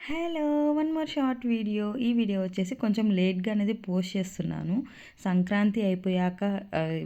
Hello! One more short video. ఈ video వచ్చేసి కొంచెం లేట్‌గా అనేది పోస్ట్ చేస్తున్నాను. సంక్రాంతి అయిపోయాక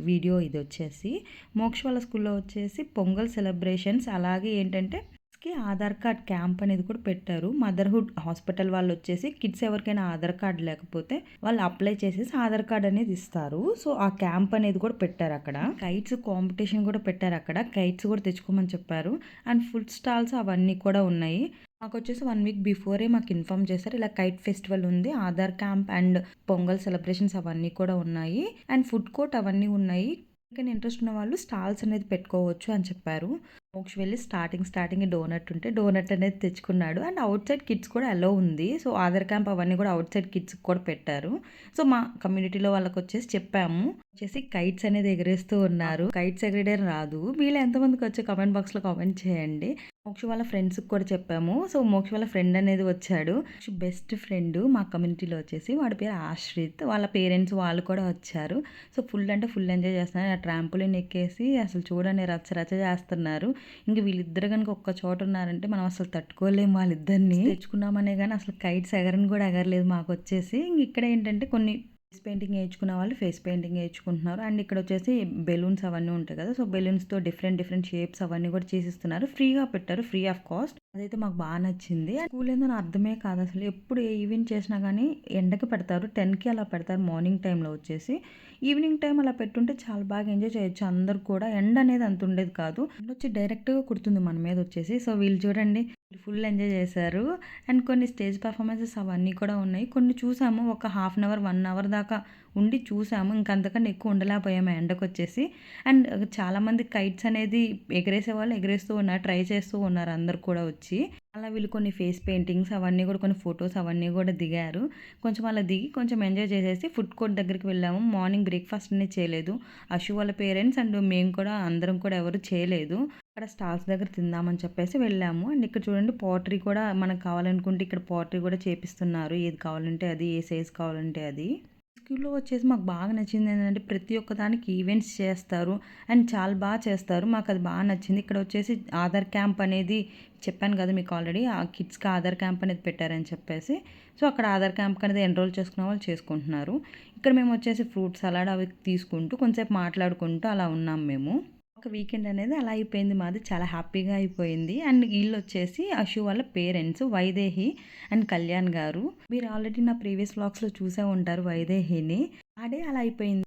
వీడియో ఇదొచ్చేసి. మోక్ష్ వాళ్ళ స్కూల్‌లో వచ్చేసి పొంగల్ సెలబ్రేషన్స్ అలాగే ఏంటంటే కిడ్స్‌కి ఆధార్ కార్డ్ క్యాంప్ అనేది కూడా పెట్టారు. మదర్‌హుడ్ హాస్పిటల్ వాళ్ళొచ్చేసి కిడ్స్ ఎవరికైనా ఆధార్ కార్డ్ లేకపోతే వాళ్ళు అప్లై చేసేసి ఆధార్ కార్డ్ అనేది ఇస్తారు. సో, ఆ క్యాంప్ అనేది కూడా పెట్టారక్కడ. కైట్స్ కాంపిటీషన్ కూడా పెట్టారక్కడ. కైట్స్ కూడా తెచ్చుకోమని చెప్పారు. అండ్ ఫుడ్ స్టాల్స్ అవన్నీ కూడా ఉన్నాయి. మాకొచ్చేసి 1 వీక్ బిఫోరే మాకు ఇన్ఫార్మ్ చేశారు. ఇలా కైట్ ఫెస్టివల్ ఉంది. Aadhaar camp and pongal celebrations అవన్నీ కూడా ఉన్నాయి. అండ్ ఫుడ్ కోర్ట్ అవన్నీ ఉన్నాయి. ఇంకేమైనా ఇంట్రెస్ట్ ఉన్న వాళ్ళు స్టాల్స్ అనేది పెట్టుకోవచ్చు అని చెప్పారు. మోక్ష్ వెళ్ళి స్టార్టింగ్ డోనట్ ఉంటే డోనట్ అనేది తెచ్చుకున్నాడు. అండ్ అవుట్ సైడ్ కిడ్స్ కూడా అలో ఉంది. సో, ఆధార్ క్యాంప్ అవన్నీ కూడా అవుట్ సైడ్ కిడ్స్‌కి కూడా పెట్టారు. సో, మా కమ్యూనిటీలో వాళ్ళకొచ్చేసి చెప్పాము. వచ్చేసి కైట్స్ అనేది ఎగరేస్తూ ఉన్నారు. కైట్స్ ఎగరేయడం రాదు. మీలో ఎంతమందికొచ్చో కామెంట్ బాక్స్‌లో కామెంట్ చేయండి. మోక్ష వాళ్ళ ఫ్రెండ్స్‌కి కూడా చెప్పాము. సో, మోక్ష వాళ్ళ ఫ్రెండ్ అనేది వచ్చాడు. బెస్ట్ ఫ్రెండ్ మా కమ్యూనిటీలో వచ్చేసి వాడి పేరు ఆశ్రిత్. వాళ్ళ పేరెంట్స్ వాళ్ళు కూడా వచ్చారు. సో, ఫుల్ అంటే ఫుల్ ఎంజాయ్ చేస్తున్నారు. ఆ ట్రాంపోలిన్ ఎక్కేసి అసలు చూడండి రచ్చ రచ్చ చేస్తున్నారు. ఇంక వీళ్ళిద్దరు గనుక ఒక్క చోట ఉన్నారంటే మనం అసలు తట్టుకోలేము వాళ్ళిద్దరిని. తెచ్చుకున్నామనే గానీ అసలు కైట్స్ ఎగరని కూడా ఎగరలేదు మాకొచ్చేసి. ఇంక ఇక్కడ ఏంటంటే కొన్ని ఫేస్ పెయింటింగ్ ఏయించుకున్న వాళ్ళు ఫేస్ పెయింటింగ్ ఏయించుకుంటున్నారు. అండ్ ఇక్కడ వచ్చేసి బెలూన్స్ అవన్నీ ఉంటాయి కదా! సో, బెలూన్స్‌తో డిఫరెంట్ షేప్స్ అవన్నీ కూడా చేసిస్తున్నారు. ఫ్రీగా పెట్టారు. Free of cost. అదైతే మాకు బాగా నచ్చింది. స్కూల్ ఏందో నా అర్థమే కాదు అసలు. ఎప్పుడు ఏ ఈవెంట్ చేసినా కానీ ఎండకి పెడతారు. 10కి అలా పెడతారు మార్నింగ్ టైంలో వచ్చేసి. ఈవినింగ్ టైం అలా పెట్టుంటే చాలా బాగా ఎంజాయ్ చేయొచ్చు అందరూ కూడా. ఎండ అనేది అంత ఉండేది కాదు. ఎండ వచ్చి డైరెక్ట్‌గా కుడుతుంది మన మీద వచ్చేసి. సో, వీళ్ళు చూడండి ఫుల్ ఎంజాయ్ చేశారు. అండ్ కొన్ని స్టేజ్ పెర్ఫార్మెన్సెస్ అవన్నీ కూడా ఉన్నాయి. కొన్ని చూసాము. ఒక హాఫ్ అన్ అవర్, 1 అవర్ దాకా ఉండి చూసాము. ఇంక అంతకన్నా ఎక్కువ ఉండలేకపోయాము ఎండకొచ్చేసి. అండ్ చాలామంది కైట్స్ అనేది ఎగరేసే వాళ్ళు ఎగరేస్తూ ఉన్నారు. ట్రై చేస్తూ ఉన్నారు అందరూ కూడా వచ్చి. అలా వీళ్ళు కొన్ని ఫేస్ పెయింటింగ్స్ అవన్నీ కూడా కొన్ని ఫోటోస్ అవన్నీ కూడా దిగారు. కొంచెం అలా దిగి కొంచెం ఎంజాయ్ చేసేసి ఫుడ్ కోర్ట్ దగ్గరికి వెళ్ళాము. మార్నింగ్ బ్రేక్‌ఫాస్ట్ అనేది చేయలేదు. అషు వాళ్ళ పేరెంట్స్ అండ్ మేము కూడా అందరం కూడా ఎవరు చేయలేదు. అక్కడ స్టాల్స్ దగ్గర తిందామని చెప్పేసి వెళ్ళాము. అండ్ ఇక్కడ చూడండి పాటరీ కూడా మనకు కావాలనుకుంటే ఇక్కడ పాటరీ కూడా చేపిస్తున్నారు. ఏది కావాలంటే అది, ఏ సైజ్ కావాలంటే అది. స్కూల్‌లో వచ్చేసి మాకు బాగా నచ్చింది ఏంటంటే ప్రతి ఒక్క దానికి ఈవెంట్స్ చేస్తారు. అండ్ చాలా బాగా చేస్తారు. మాకది బాగా నచ్చింది. ఇక్కడ వచ్చేసి ఆధార్ క్యాంప్ అనేది చెప్పాను కదా మీకు ఆల్రెడీ. ఆ కిడ్స్‌కి ఆధార్ క్యాంప్ అనేది పెట్టారని చెప్పేసి. సో, అక్కడ ఆధార్ క్యాంప్ అనేది ఎన్రోల్ చేసుకున్న వాళ్ళు చేసుకుంటున్నారు. ఇక్కడ మేము వచ్చేసి ఫ్రూట్ సలాడ్ అవి తీసుకుంటూ కొంచెంసేపు మాట్లాడుకుంటూ అలా ఉన్నాం మేము. ఒక వీకెండ్ అనేది అలా అయిపోయింది మాది. చాలా హ్యాపీగా అయిపోయింది. అండ్ ఈళ్ళొచ్చేసి అషు వాళ్ళ పేరెంట్స్ వైదేహి అండ్ కళ్యాణ్ గారు. మీరు ఆల్రెడీ నా ప్రీవియస్ వ్లాగ్స్‌లో చూసే ఉంటారు వైదేహిని. ఆ డే అలా అయిపోయింది.